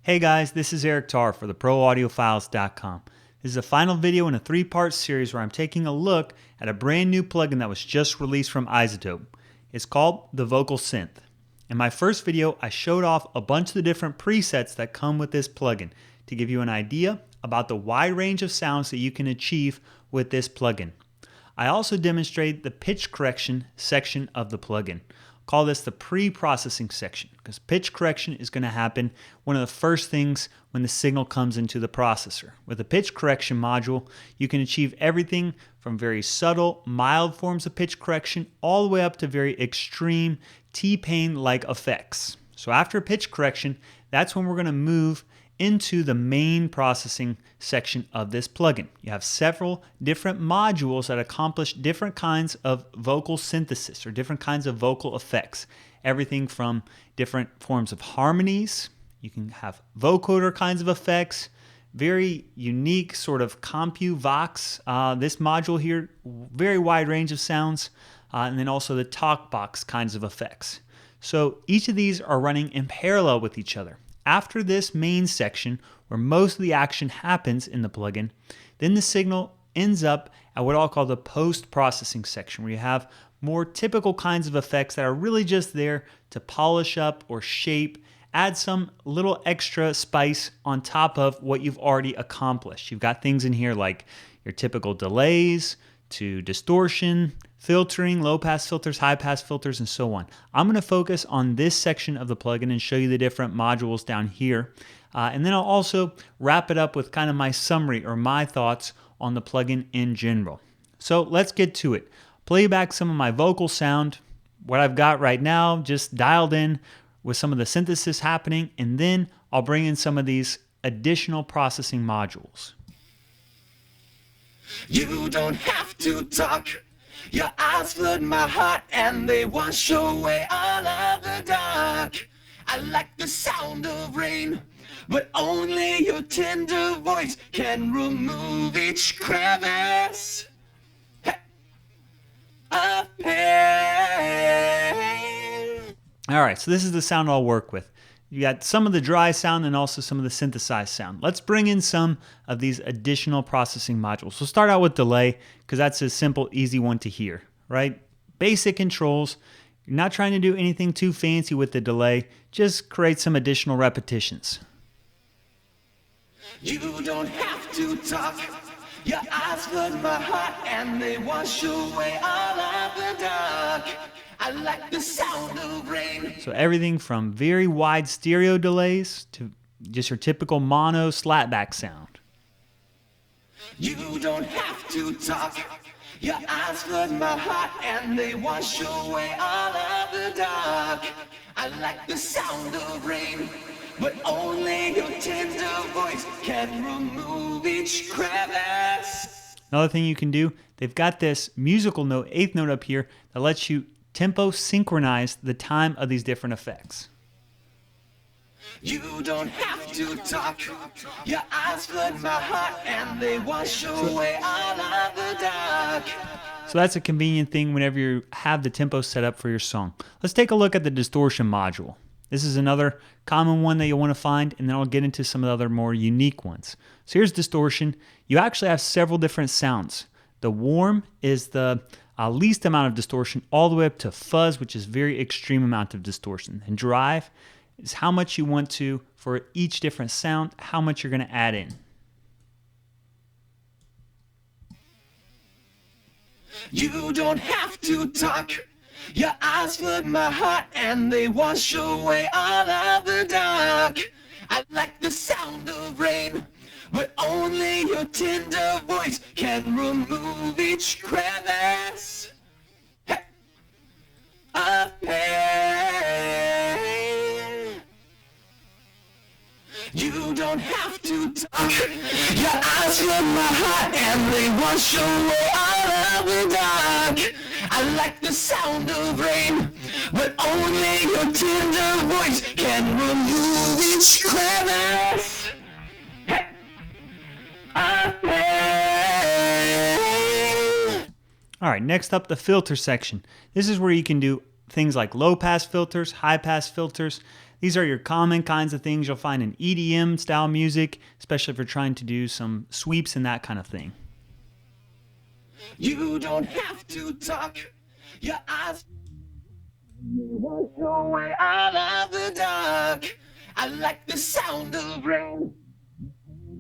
Hey guys, this is Eric Tarr for the ProAudiofiles.com. This is a final video in a three-part series where I'm taking a look at a brand new plugin that was just released from iZotope. It's called the VocalSynth. In my first video, I showed off a bunch of the different presets that come with this plugin to give you an idea about the wide range of sounds that you can achieve with this plugin. I also demonstrate the pitch correction section of the plugin. Call this the pre-processing section because pitch correction is going to happen one of the first things when the signal comes into the processor. With the pitch correction module, you can achieve everything from very subtle, mild forms of pitch correction all the way up to very extreme T-Pain-like effects. So after pitch correction, that's when we're going to move into the main processing section of this plugin. You have several different modules that accomplish different kinds of vocal synthesis or different kinds of vocal effects. Everything from different forms of harmonies, you can have vocoder kinds of effects, very unique sort of Compuvox, this module here, very wide range of sounds, and then also the Talkbox kinds of effects. So each of these are running in parallel with each other. After this main section, where most of the action happens in the plugin, then the signal ends up at what I'll call the post-processing section, where you have more typical kinds of effects that are really just there to polish up or shape, add some little extra spice on top of what you've already accomplished. You've got things in here like your typical delays, to distortion, filtering, low-pass filters, high-pass filters, and so on. I'm going to focus on this section of the plugin and show you the different modules down here. And then I'll also wrap it up with kind of my summary or my thoughts on the plugin in general. So let's get to it. Play back some of my vocal sound, what I've got right now, just dialed in with some of the synthesis happening, and then I'll bring in some of these additional processing modules. You don't have to talk. Your eyes flood my heart and they wash away all of the dark. I like the sound of rain, but only your tender voice can remove each crevice of pain. All right, so this is the sound I'll work with. You got some of the dry sound and also some of the synthesized sound. Let's bring in some of these additional processing modules. We'll start out with delay because that's a simple, easy one to hear, right? Basic controls. You're not trying to do anything too fancy with the delay. Just create some additional repetitions. You don't have to talk. Your eyes flood my heart and they wash away all of the dark. I like the sound of rain. So everything from very wide stereo delays to just your typical mono slapback sound. You don't have to talk. Your eyes flood my heart and they wash away all of the dark. I like the sound of rain, but only your tender voice can remove each crevice. Another thing you can do, they've got this musical note, eighth note up here, that lets you tempo synchronize the time of these different effects. You don't have to talk. Your eyes flood my heart and they wash away all of the dark. So that's a convenient thing whenever you have the tempo set up for your song. Let's take a look at the distortion module. This is another common one that you'll want to find, and then I'll get into some of the other more unique ones. So here's distortion. You actually have several different sounds. The warm is the least amount of distortion, all the way up to fuzz, which is very extreme amount of distortion. And drive is how much you want to, for each different sound, how much you're going to add in. You don't have to talk. Your eyes flood my heart and they wash away all of the dark. I like the sound of rain, but only your tender voice can remove each crevice of pain. You don't have to talk. Your eyes flood my heart and they wash away all of the dark. I like the sound of rain, but only your tender voice can remove each crevice of pain. All right, next up, the filter section. This is where you can do things like low-pass filters, high-pass filters. These are your common kinds of things you'll find in EDM style music, especially if you're trying to do some sweeps and that kind of thing. You don't have to talk. Your eyes wash your way out of the dark. I like the sound of rain.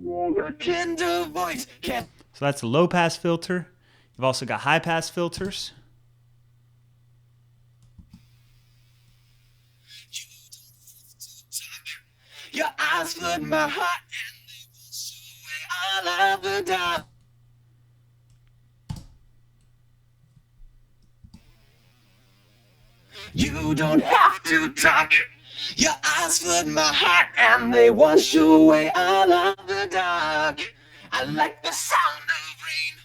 Your tender voice can. So that's a low pass filter. You've also got high pass filters. Your eyes flood my heart and they wash away all of the dark. You don't have to talk. Your eyes flood my heart and they wash away all of the dark. I like the sound of rain,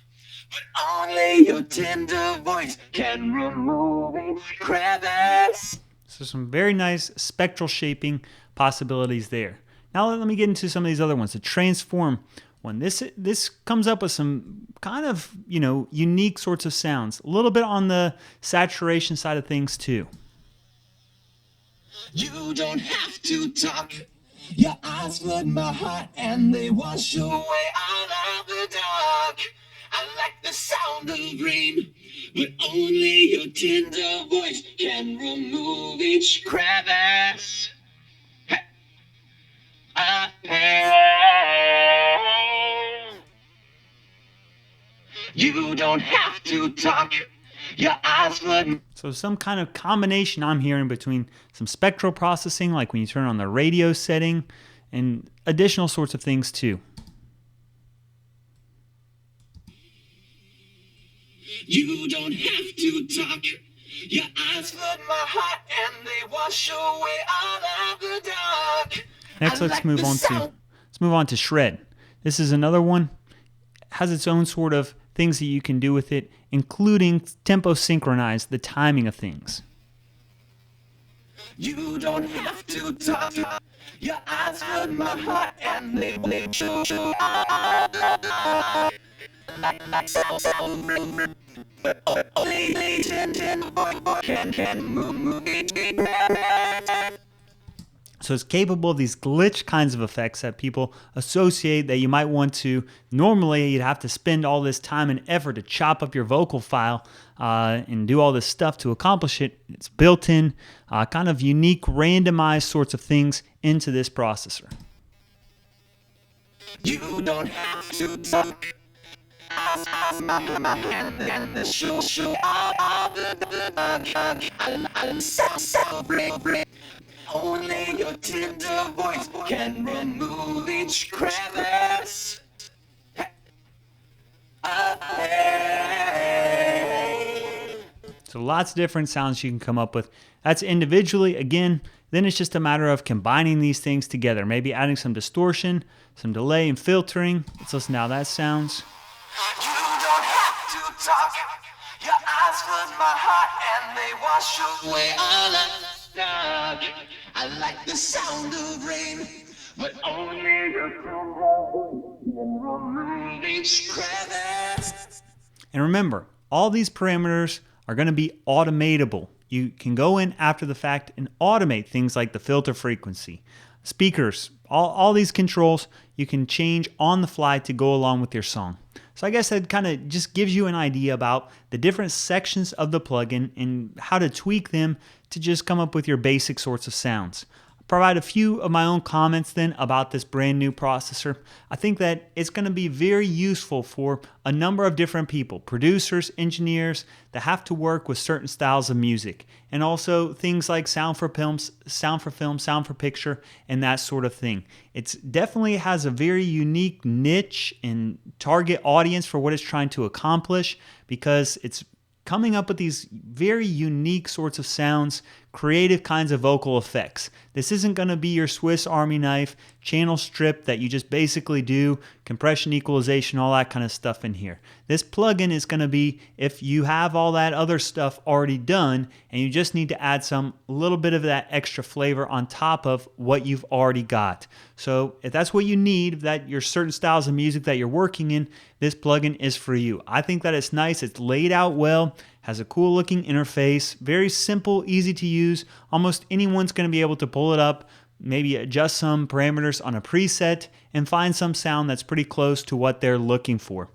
but only your tender voice can remove each crevice. So some very nice spectral shaping possibilities there. Now let me get into some of these other ones. The transform one. This comes up with some kind of, unique sorts of sounds. A little bit on the saturation side of things too. You don't have to talk. Your eyes flood my heart and they wash away all of the dark. I like the sound of rain, but only your tender voice can remove each crevice. You don't have to talk. Your eyes flood. So some kind of combination I'm hearing between some spectral processing, like when you turn on the radio setting, and additional sorts of things too. You don't have to talk. Your eyes flood my heart and they wash away all of the dark. Next, let's move on to shred. This is another one. Has its own sort of things that you can do with it, including tempo synchronize the timing of things. You don't have to talk. Your eyes flood my heart and they show all the dark. Like sound, but only can move each crevice. So it's capable of these glitch kinds of effects that people associate that you might want to. Normally, you'd have to spend all this time and effort to chop up your vocal file and do all this stuff to accomplish it. It's built in, kind of unique, randomized sorts of things into this processor. You don't have to talk. My hand and the show all the I celebrate. Only your tender voice can remove each crevice. So lots of different sounds you can come up with. That's individually. Again, then it's just a matter of combining these things together. Maybe adding some distortion, some delay and filtering. Let's listen to how that sounds. You don't have to talk. Your eyes flood my heart and they wash away all of the dark. I like the sound of rain, but only your tender voice can remove each crevice. And remember, all these parameters are going to be automatable. You can go in after the fact and automate things like the filter frequency, speakers, all these controls you can change on the fly to go along with your song. So I guess that kind of just gives you an idea about the different sections of the plugin and how to tweak them to just come up with your basic sorts of sounds. I'll provide a few of my own comments then about this brand new processor. I think that it's going to be very useful for a number of different people, producers, engineers that have to work with certain styles of music, and also things like sound for film, sound for picture, and that sort of thing. It definitely has a very unique niche and target audience for what it's trying to accomplish, because it's coming up with these very unique sorts of sounds, creative kinds of vocal effects. This isn't going to be your Swiss Army knife channel strip that you just basically do compression, equalization, all that kind of stuff in here. This plugin is going to be if you have all that other stuff already done and you just need to add a little bit of that extra flavor on top of what you've already got. So if that's what you need, that your certain styles of music that you're working in, this plugin is for you. I think that it's nice. It's laid out well, has a cool looking interface, very simple, easy to use. Almost anyone's going to be able to pull it up, maybe adjust some parameters on a preset and find some sound that's pretty close to what they're looking for.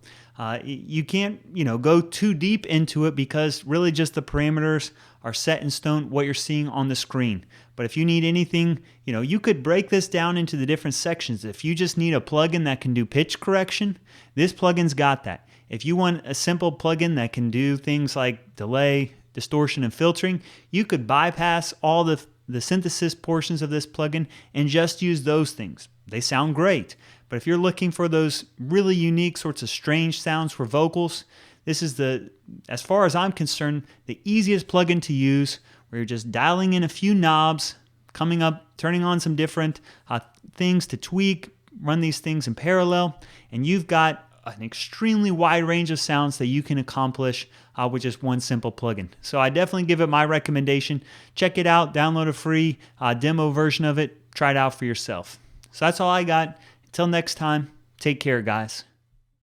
You can't, go too deep into it because really just the parameters are set in stone what you're seeing on the screen. But if you need anything, you could break this down into the different sections. If you just need a plugin that can do pitch correction, this plugin's got that. If you want a simple plugin that can do things like delay, distortion, and filtering, you could bypass all the synthesis portions of this plugin and just use those things. They sound great. But if you're looking for those really unique sorts of strange sounds for vocals, this is as far as I'm concerned, the easiest plugin to use, where you're just dialing in a few knobs, coming up, turning on some different things to tweak, run these things in parallel, and you've got an extremely wide range of sounds that you can accomplish with just one simple plugin. So I definitely give it my recommendation. Check it out, download a free demo version of it, try it out for yourself. So that's all I got. Until next time, take care, guys.